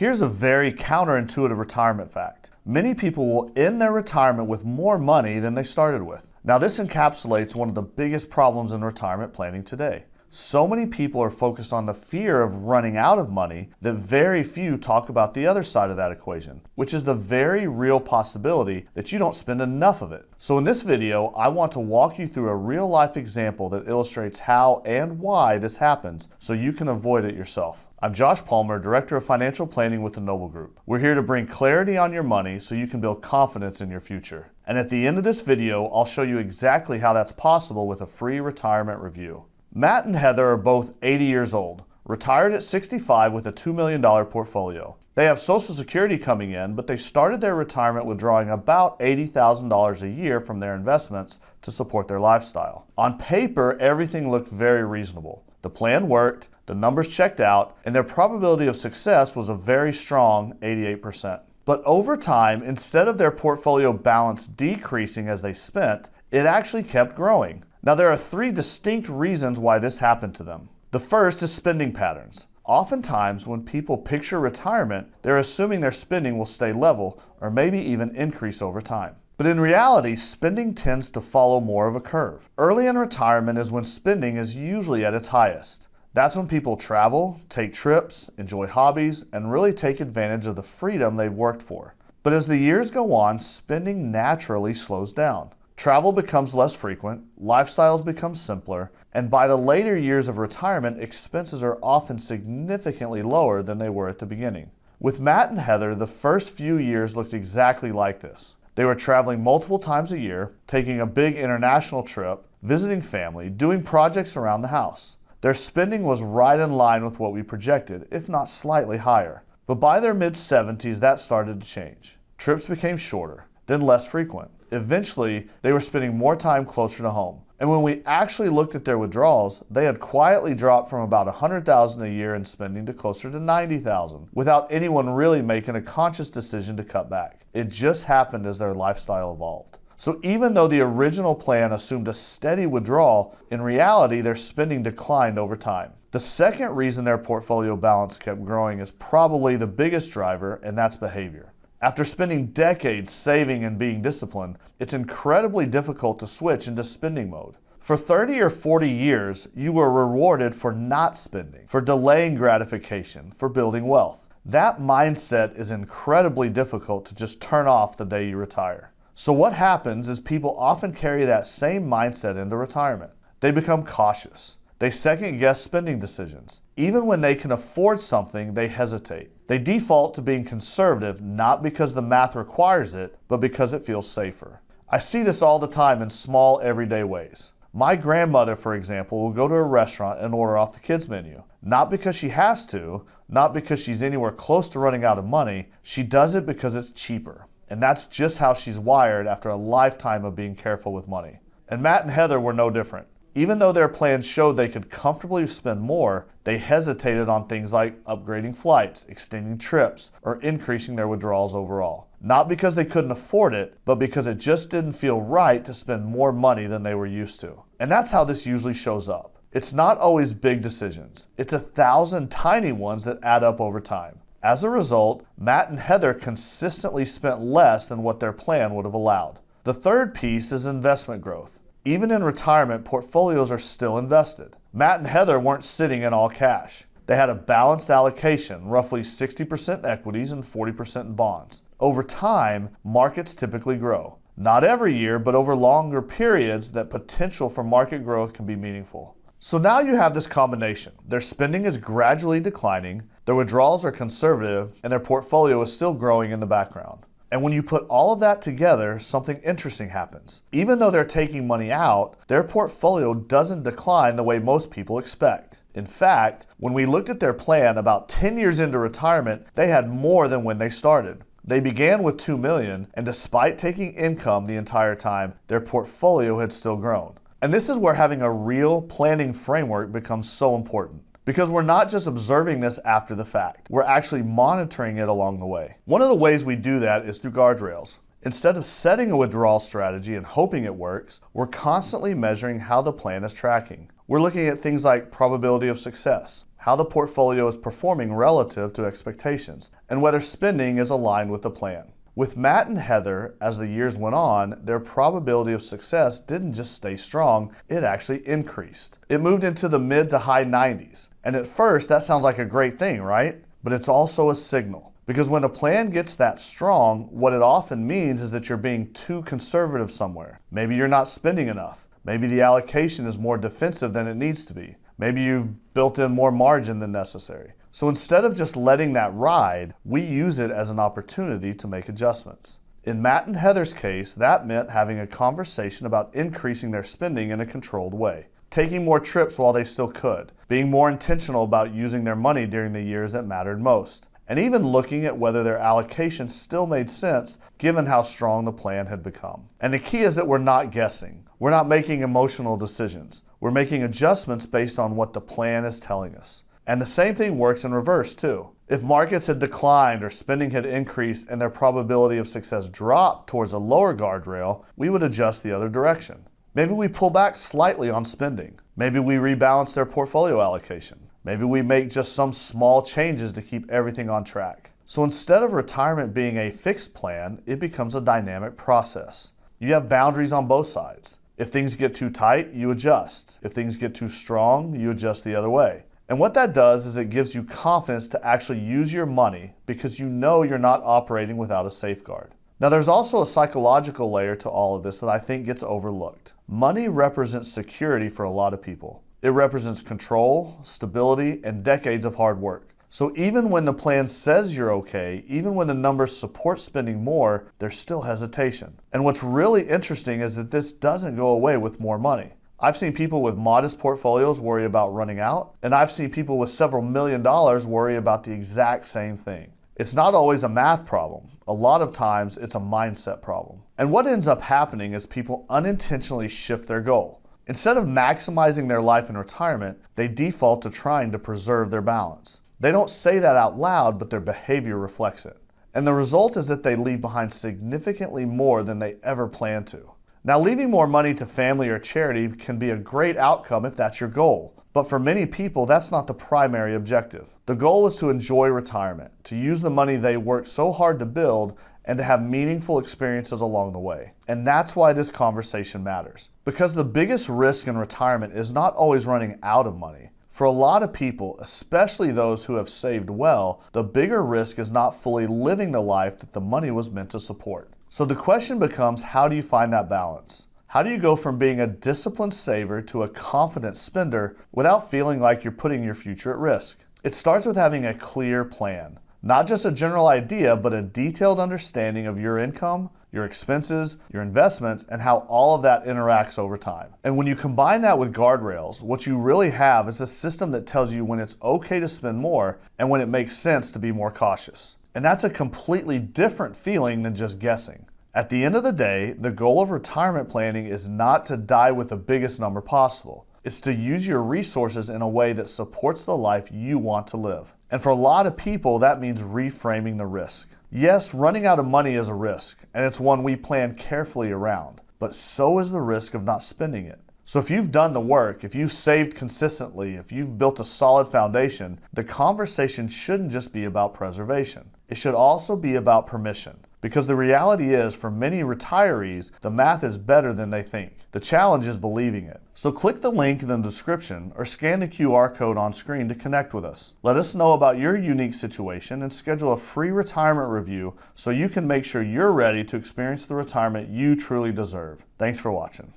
Here's a very counterintuitive retirement fact. Many people will end their retirement with more money than they started with. Now, this encapsulates one of the biggest problems in retirement planning today. So many people are focused on the fear of running out of money that very few talk about the other side of that equation, which is the very real possibility that you don't spend enough of it. So in this video, I want to walk you through a real-life example that illustrates how and why this happens so you can avoid it yourself. I'm Josh Palmer, Director of Financial Planning with the Noble Group. We're here to bring clarity on your money so you can build confidence in your future. And at the end of this video, I'll show you exactly how that's possible with a free retirement review. Matt and Heather are both 80 years old, retired at 65 with a $2 million portfolio. They have Social Security coming in, but they started their retirement withdrawing about $80,000 a year from their investments to support their lifestyle. On paper, everything looked very reasonable. The plan worked, the numbers checked out, and their probability of success was a very strong 88%. But over time, instead of their portfolio balance decreasing as they spent, it actually kept growing. Now, there are three distinct reasons why this happened to them. The first is spending patterns. Oftentimes, when people picture retirement, they're assuming their spending will stay level or maybe even increase over time. But in reality, spending tends to follow more of a curve. Early in retirement is when spending is usually at its highest. That's when people travel, take trips, enjoy hobbies, and really take advantage of the freedom they've worked for. But as the years go on, spending naturally slows down. Travel becomes less frequent, lifestyles become simpler, and by the later years of retirement, expenses are often significantly lower than they were at the beginning. With Matt and Heather, the first few years looked exactly like this. They were traveling multiple times a year, taking a big international trip, visiting family, doing projects around the house. Their spending was right in line with what we projected, if not slightly higher. But by their mid-70s, that started to change. Trips became shorter, then less frequent. Eventually, they were spending more time closer to home. And when we actually looked at their withdrawals, they had quietly dropped from about $100,000 a year in spending to closer to $90,000 without anyone really making a conscious decision to cut back. It just happened as their lifestyle evolved. So even though the original plan assumed a steady withdrawal, in reality, their spending declined over time. The second reason their portfolio balance kept growing is probably the biggest driver, and that's behavior. After spending decades saving and being disciplined, it's incredibly difficult to switch into spending mode. For 30 or 40 years, you were rewarded for not spending, for delaying gratification, for building wealth. That mindset is incredibly difficult to just turn off the day you retire. So what happens is people often carry that same mindset into retirement. They become cautious. They second-guess spending decisions. Even when they can afford something, they hesitate. They default to being conservative, not because the math requires it, but because it feels safer. I see this all the time in small, everyday ways. My grandmother, for example, will go to a restaurant and order off the kids' menu. Not because she has to, not because she's anywhere close to running out of money. She does it because it's cheaper. And that's just how she's wired after a lifetime of being careful with money. And Matt and Heather were no different. Even though their plans showed they could comfortably spend more, they hesitated on things like upgrading flights, extending trips, or increasing their withdrawals overall. Not because they couldn't afford it, but because it just didn't feel right to spend more money than they were used to. And that's how this usually shows up. It's not always big decisions. It's 1,000 tiny ones that add up over time. As a result, Matt and Heather consistently spent less than what their plan would have allowed. The third piece is investment growth. Even in retirement, portfolios are still invested. Matt and Heather weren't sitting in all cash. They had a balanced allocation, roughly 60% equities and 40% in bonds. Over time, markets typically grow. Not every year, but over longer periods, that potential for market growth can be meaningful. So now you have this combination. Their spending is gradually declining, their withdrawals are conservative, and their portfolio is still growing in the background. And when you put all of that together, something interesting happens. Even though they're taking money out, their portfolio doesn't decline the way most people expect. In fact, when we looked at their plan about 10 years into retirement, they had more than when they started. They began with $2 million, and despite taking income the entire time, their portfolio had still grown. And this is where having a real planning framework becomes so important. Because we're not just observing this after the fact, we're actually monitoring it along the way. One of the ways we do that is through Guardrails. Instead of setting a withdrawal strategy and hoping it works, we're constantly measuring how the plan is tracking. We're looking at things like probability of success, how the portfolio is performing relative to expectations, and whether spending is aligned with the plan. With Matt and Heather, as the years went on, their probability of success didn't just stay strong, it actually increased. It moved into the mid to high 90s. And at first, that sounds like a great thing, right? But it's also a signal. Because when a plan gets that strong, what it often means is that you're being too conservative somewhere. Maybe you're not spending enough. Maybe the allocation is more defensive than it needs to be. Maybe you've built in more margin than necessary. So instead of just letting that ride, we use it as an opportunity to make adjustments. In Matt and Heather's case, that meant having a conversation about increasing their spending in a controlled way, taking more trips while they still could, being more intentional about using their money during the years that mattered most, and even looking at whether their allocation still made sense given how strong the plan had become. And the key is that we're not guessing. We're not making emotional decisions. We're making adjustments based on what the plan is telling us. And the same thing works in reverse too. If markets had declined or spending had increased and their probability of success dropped towards a lower guardrail, we would adjust the other direction. Maybe we pull back slightly on spending. Maybe we rebalance their portfolio allocation. Maybe we make just some small changes to keep everything on track. So instead of retirement being a fixed plan, it becomes a dynamic process. You have boundaries on both sides. If things get too tight, you adjust. If things get too strong, you adjust the other way. And what that does is it gives you confidence to actually use your money because you know you're not operating without a safeguard. Now there's also a psychological layer to all of this that I think gets overlooked. Money represents security for a lot of people. It represents control, stability, and decades of hard work. So even when the plan says you're okay, even when the numbers support spending more, there's still hesitation. And what's really interesting is that this doesn't go away with more money. I've seen people with modest portfolios worry about running out, and I've seen people with several $1 million worry about the exact same thing. It's not always a math problem. A lot of times it's a mindset problem. And what ends up happening is people unintentionally shift their goal. Instead of maximizing their life in retirement, they default to trying to preserve their balance. They don't say that out loud, but their behavior reflects it. And the result is that they leave behind significantly more than they ever planned to. Now, leaving more money to family or charity can be a great outcome if that's your goal. But for many people, that's not the primary objective. The goal is to enjoy retirement, to use the money they worked so hard to build, and to have meaningful experiences along the way. And that's why this conversation matters. Because the biggest risk in retirement is not always running out of money. For a lot of people, especially those who have saved well, the bigger risk is not fully living the life that the money was meant to support. So the question becomes, how do you find that balance? How do you go from being a disciplined saver to a confident spender without feeling like you're putting your future at risk? It starts with having a clear plan. Not just a general idea, but a detailed understanding of your income, your expenses, your investments, and how all of that interacts over time. And when you combine that with guardrails, what you really have is a system that tells you when it's okay to spend more and when it makes sense to be more cautious. And that's a completely different feeling than just guessing. At the end of the day, the goal of retirement planning is not to die with the biggest number possible. It's to use your resources in a way that supports the life you want to live. And for a lot of people, that means reframing the risk. Yes, running out of money is a risk, and it's one we plan carefully around, but so is the risk of not spending it. So if you've done the work, if you've saved consistently, if you've built a solid foundation, the conversation shouldn't just be about preservation. It should also be about permission. Because the reality is, for many retirees, the math is better than they think. The challenge is believing it. So click the link in the description or scan the QR code on screen to connect with us. Let us know about your unique situation and schedule a free retirement review so you can make sure you're ready to experience the retirement you truly deserve. Thanks for watching.